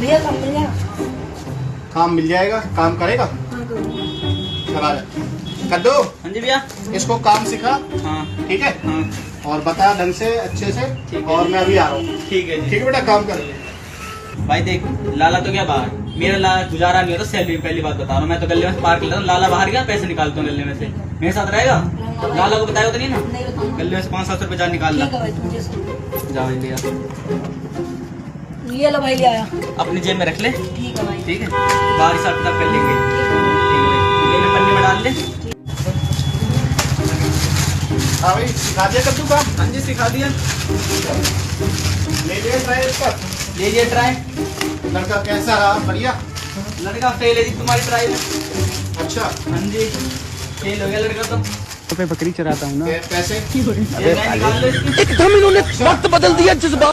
भैया काम मिल जाएगा? काम मिल जाएगा। काम करेगा? हाँ करूँगा। चला जा। कद्दू, हाँ जी भैया। इसको काम सिखा। हाँ ठीक है। हाँ और बता ढंग से, अच्छे से। ठीक है। और मैं अभी आ रहा हूँ। ठीक है जी। ठीक है बेटा, काम कर। भाई देख, लाला तो क्या बाहर, मेरा लाला गुजारा नहीं होता सैलरी। पहली बात बता रहा हूँ, मैं तो गले में पार कर लेता हूँ। लाला बाहर गया, पैसे निकालता हूँ गले में से। मेरे साथ रहेगा? लाला को बताया तो नहीं ना? नहीं बताऊंगा। गले में से 500 रुपए जा निकाल ला। ठीक है भाई, तुम जैसे। जा भाई भैया, ये लो भाई, ले आया। अपनी जेब में रख ले। ठीक है भाई। ठीक है, बाहर हिसाब किताब कर लेंगे। ठीक है भाई, ले ले, पन्नी में डाल ले। हाँ भाई, सिखा दिया कद्दू काम? हाँ जी सिखा दिया। ले लिया ट्राई इसका? ले लिए ट्राई। लड़का कैसा रहा? बढ़िया? लड़का फेल है जी तुम्हारी ट्राई में। अच्छा। हाँ जी, फेल हो गया लड़का तो। पे बकरी चराता हूँ ना। पैसे? ये मैं निकाल लो इसकी। एकदम इन्होंने वक्त बदल दिया जज्बा